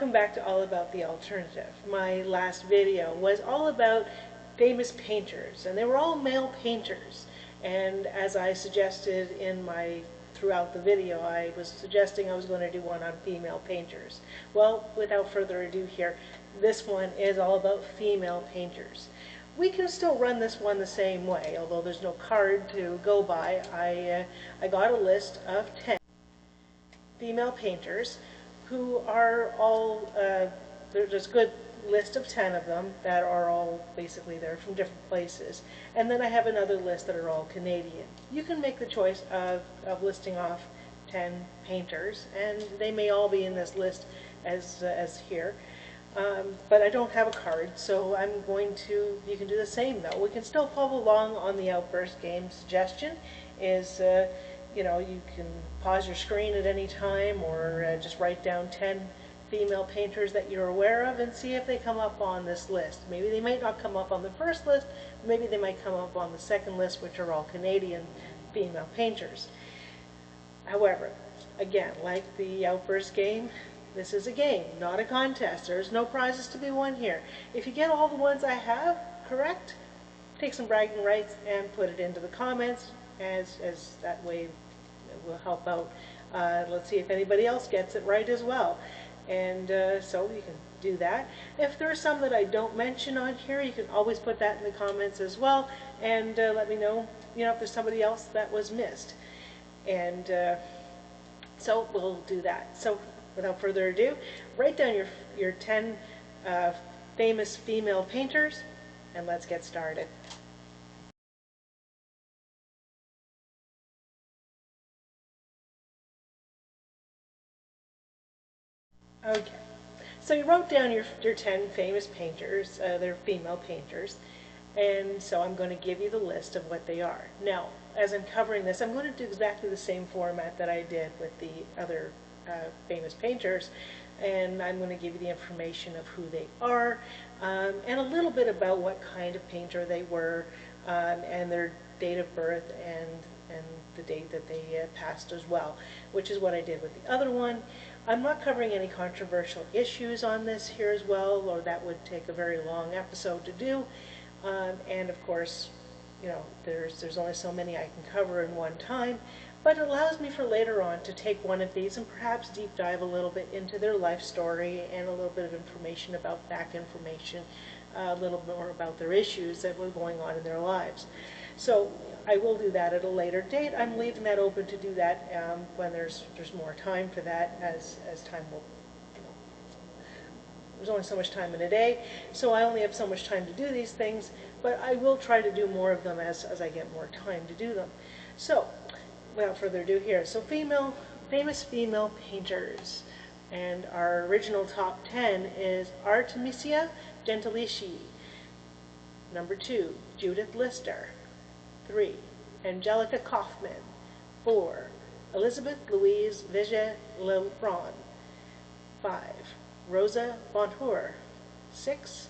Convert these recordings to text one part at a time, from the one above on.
welcome back to All About the Alternative. My last video was all about famous painters, and they were all male painters. And as I suggested throughout the video, I was suggesting I was going to do one on female painters. Well, without further ado here, this one is all about female painters. We can still run this one the same way, although there's no card to go by. I got a list of 10 female painters who are all, there's a good list of 10 of them that are all basically they're from different places. And then I have another list that are all Canadian. You can make the choice of listing off 10 painters, and they may all be in this list as here. But I don't have a card, so you can do the same though. We can still follow along on the Outburst game. Suggestion is, you can pause your screen at any time, or just write down 10 female painters that you're aware of and see if they come up on this list. Maybe they might not come up on the first list, maybe they might come up on the second list, which are all Canadian female painters. However, again, like the Outburst game, this is a game, not a contest. There's no prizes to be won here. If you get all the ones I have correct, take some bragging rights and put it into the comments, as that way it will help out. Let's see if anybody else gets it right as well. And so you can do that. If there are some that I don't mention on here, you can always put that in the comments as well, and let me know, if there's somebody else that was missed. And so we'll do that. So without further ado, write down your 10 famous female painters, and let's get started. Okay, so you wrote down your 10 famous painters, they're female painters, and so I'm going to give you the list of what they are. Now, as I'm covering this, I'm going to do exactly the same format that I did with the other famous painters, and I'm going to give you the information of who they are, and a little bit about what kind of painter they were, and their date of birth, and the date that they passed as well, which is what I did with the other one. I'm not covering any controversial issues on this here as well, or that would take a very long episode to do. And of course, there's only so many I can cover in one time, but it allows me for later on to take one of these and perhaps deep dive a little bit into their life story and a little bit of information about back information, a little more about their issues that were going on in their lives. So I will do that at a later date. I'm leaving that open to do that when there's more time for that, as time will, there's only so much time in a day, so I only have so much time to do these things, but I will try to do more of them as I get more time to do them. So, without further ado here, so famous female painters, and our original top 10 is Artemisia Gentileschi. Number 2, Judith Lister. 3, Angelica Kauffman. 4, Elizabeth Louise Vigée-Lebrun. 5, Rosa Bonheur. 6,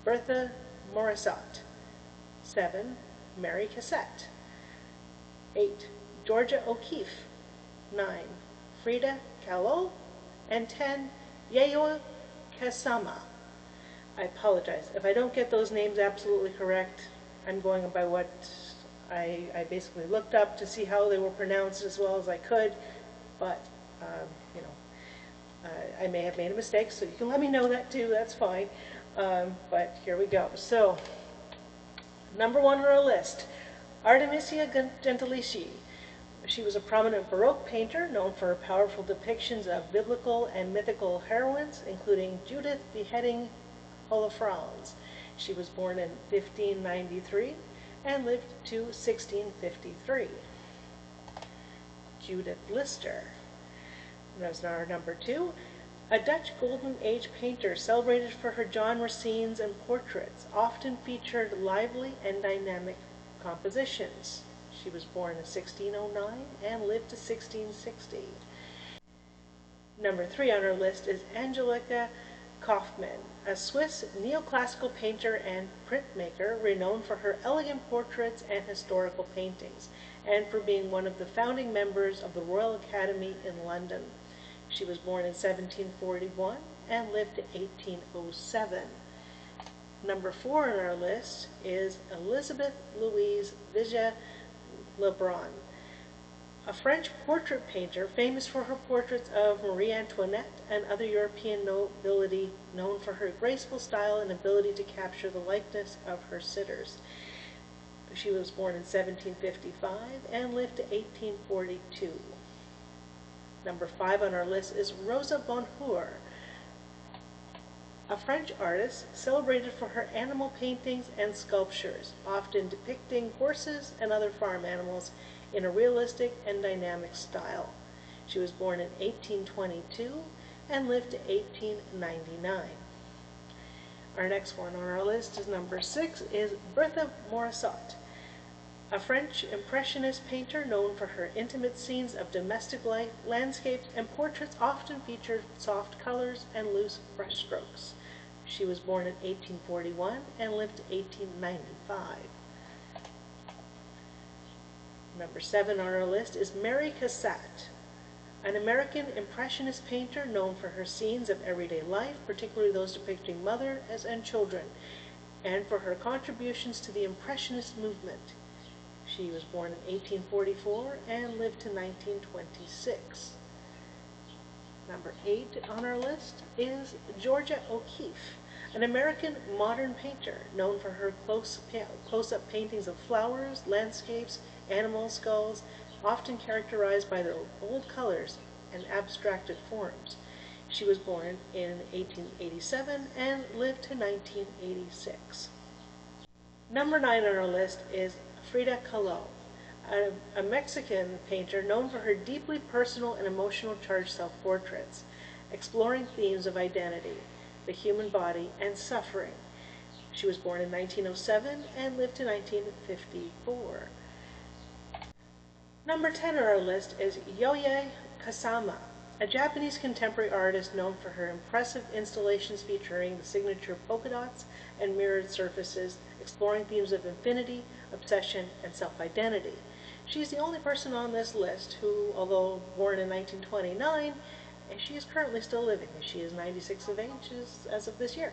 Bertha Morisot. 7, Mary Cassatt. 8, Georgia O'Keeffe. 9, Frida Kahlo. And 10, Yayoi Kusama. I apologize. If I don't get those names absolutely correct, I'm going by what I basically looked up to see how they were pronounced as well as I could, but I may have made a mistake, so you can let me know that too, that's fine. But here we go. So, number 1 on our list, Artemisia Gentileschi. She was a prominent Baroque painter known for her powerful depictions of biblical and mythical heroines, including Judith beheading Holofernes. She was born in 1593 and lived to 1653. Judith Lister. That's our number 2. A Dutch Golden Age painter celebrated for her genre scenes and portraits, often featured lively and dynamic compositions. She was born in 1609 and lived to 1660. Number 3 on our list is Angelica Kauffman, a Swiss neoclassical painter and printmaker renowned for her elegant portraits and historical paintings, and for being one of the founding members of the Royal Academy in London. She was born in 1741 and lived to 1807. Number 4 on our list is Elizabeth Louise Vigée Lebrun, a French portrait painter famous for her portraits of Marie Antoinette and other European nobility, known for her graceful style and ability to capture the likeness of her sitters. She was born in 1755 and lived to 1842. Number 5 on our list is Rosa Bonheur, a French artist celebrated for her animal paintings and sculptures, often depicting horses and other farm animals in a realistic and dynamic style. She was born in 1822 and lived to 1899. Our next one on our list is number 6 is Berthe Morisot, a French impressionist painter known for her intimate scenes of domestic life, landscapes, and portraits often featured soft colors and loose brushstrokes. She was born in 1841 and lived to 1895. Number 7 on our list is Mary Cassatt, an American impressionist painter known for her scenes of everyday life, particularly those depicting mothers and children, and for her contributions to the impressionist movement. She was born in 1844 and lived to 1926. Number 8 on our list is Georgia O'Keeffe, an American modern painter known for her close-up paintings of flowers, landscapes, animal skulls, often characterized by their bold colors and abstracted forms. She was born in 1887 and lived to 1986. Number 9 on our list is Frida Kahlo, a Mexican painter known for her deeply personal and emotional charged self-portraits, exploring themes of identity, the human body, and suffering. She was born in 1907 and lived to 1954. Number 10 on our list is Yayoi Kusama, a Japanese contemporary artist known for her impressive installations featuring the signature polka dots and mirrored surfaces, exploring themes of infinity, obsession, and self-identity. She's the only person on this list who, although born in 1929, and she is currently still living. She is 96 of age as of this year.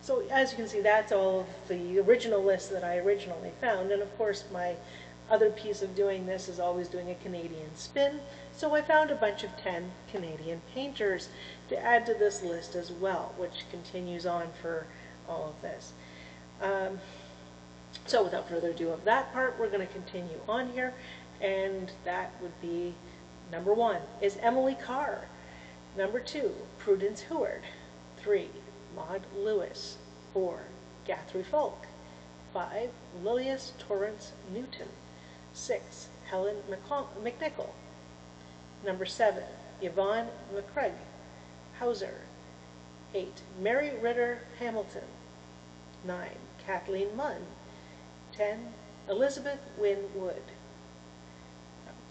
So as you can see, that's all of the original list that I originally found. And of course, my other piece of doing this is always doing a Canadian spin. So I found a bunch of 10 Canadian painters to add to this list as well, which continues on for all of this. So without further ado of that part, we're going to continue on here. And that would be number 1 is Emily Carr. Number 2, Prudence Heward. 3, Maud Lewis. 4, Guthrie Fulk. 5, Lilias Torrance Newton. 6, Helen McNichol. Number 7, Yvonne McCraig Hauser. 8, Mary Ritter Hamilton. 9, Kathleen Munn. 10, Elizabeth Wynne Wood.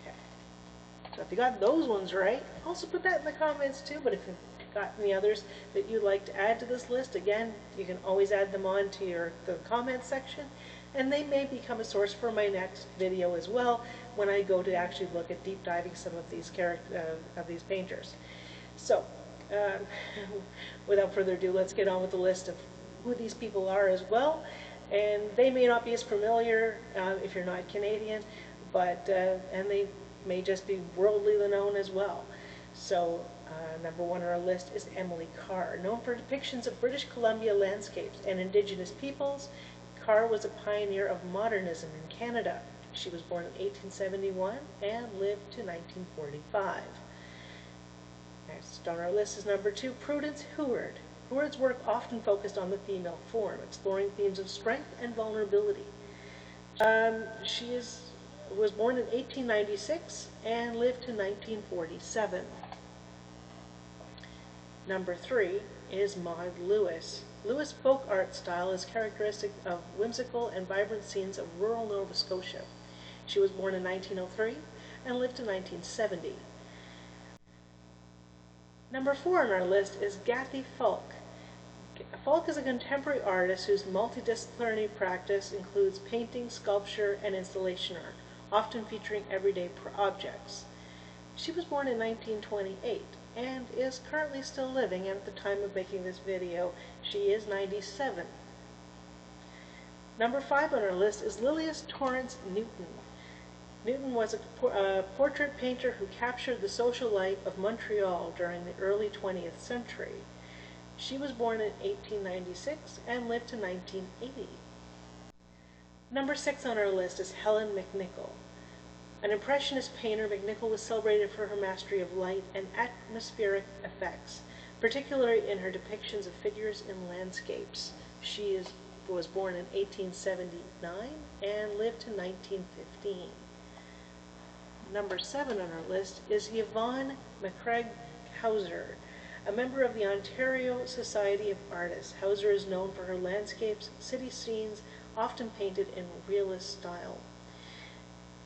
Okay, so if you got those ones right, also put that in the comments too, but if you've got any others that you'd like to add to this list, again, you can always add them on to the comments section, and they may become a source for my next video as well when I go to actually look at deep diving some of these these painters. So, without further ado, let's get on with the list of who these people are as well. And they may not be as familiar if you're not Canadian, but and they may just be worldly known as well. So number 1 on our list is Emily Carr. Known for depictions of British Columbia landscapes and Indigenous peoples, Carr was a pioneer of modernism in Canada. She was born in 1871 and lived to 1945. Next on our list is number 2, Prudence Heward. Heward's work often focused on the female form, exploring themes of strength and vulnerability. She was born in 1896 and lived to 1947. Number 3 is Maud Lewis. Lewis' folk art style is characteristic of whimsical and vibrant scenes of rural Nova Scotia. She was born in 1903 and lived to 1970. Number 4 on our list is Guthrie Fulk. Fulk is a contemporary artist whose multidisciplinary practice includes painting, sculpture, and installation art, often featuring everyday objects. She was born in 1928 and is currently still living, and at the time of making this video, she is 97. Number 5 on our list is Lilias Torrance Newton. Newton was a portrait painter who captured the social life of Montreal during the early 20th century. She was born in 1896 and lived to 1980. Number 6 on our list is Helen McNicoll. An Impressionist painter, McNicoll was celebrated for her mastery of light and atmospheric effects, particularly in her depictions of figures in landscapes. She was born in 1879 and lived to 1915. Number 7 on our list is Yvonne McCraig Hauser, a member of the Ontario Society of Artists. Hauser is known for her landscapes, city scenes, often painted in realist style.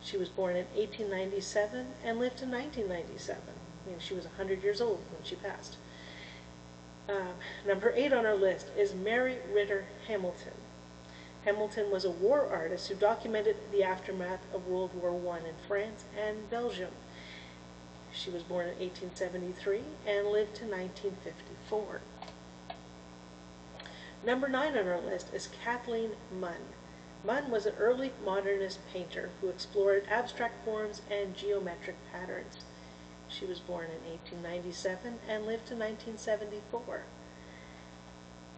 She was born in 1897 and lived to 1997. She was 100 years old when she passed. Number 8 on our list is Mary Ritter Hamilton. Hamilton was a war artist who documented the aftermath of World War I in France and Belgium. She was born in 1873 and lived to 1954. Number 9 on our list is Kathleen Munn. Munn was an early modernist painter who explored abstract forms and geometric patterns. She was born in 1897 and lived to 1974.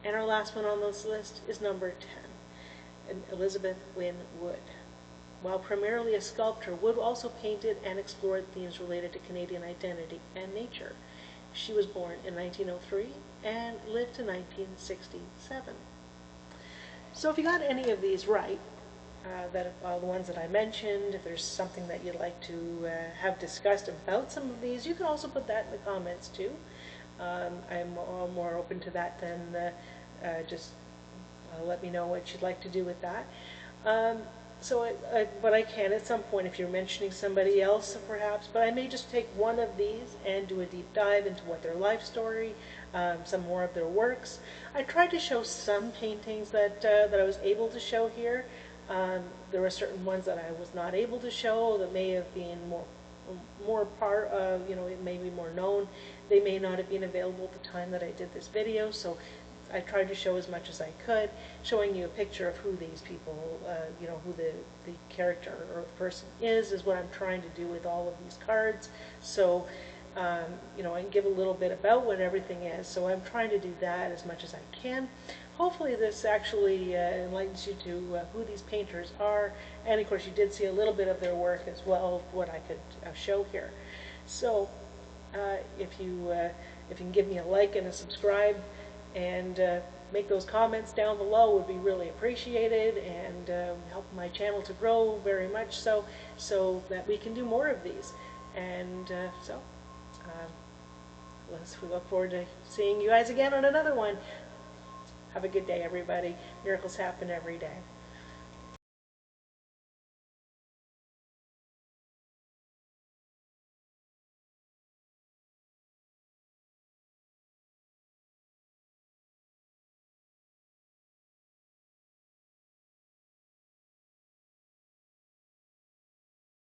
And our last one on this list is number 10, Elizabeth Wynne Wood. While primarily a sculptor, Wood also painted and explored themes related to Canadian identity and nature. She was born in 1903 and lived to 1967. So if you got any of these right, the ones that I mentioned, if there's something that you'd like to have discussed about some of these, you can also put that in the comments too. I'm more open to that than just let me know what you'd like to do with that. But I can at some point if you're mentioning somebody else perhaps, but I may just take one of these and do a deep dive into what their life story, some more of their works. I tried to show some paintings that I was able to show here. There were certain ones that I was not able to show that may have been more part of, it may be more known. They may not have been available at the time that I did this video, so I tried to show as much as I could, showing you a picture of who these people, who the character or the person is what I'm trying to do with all of these cards. So, and give a little bit about what everything is. So I'm trying to do that as much as I can. Hopefully this actually enlightens you to who these painters are, and of course you did see a little bit of their work as well, what I could show here. So if you can give me a like and a subscribe, and make those comments down below would be really appreciated, and help my channel to grow very much so that we can do more of these. And we look forward to seeing you guys again on another one. Have a good day, everybody. Miracles happen every day.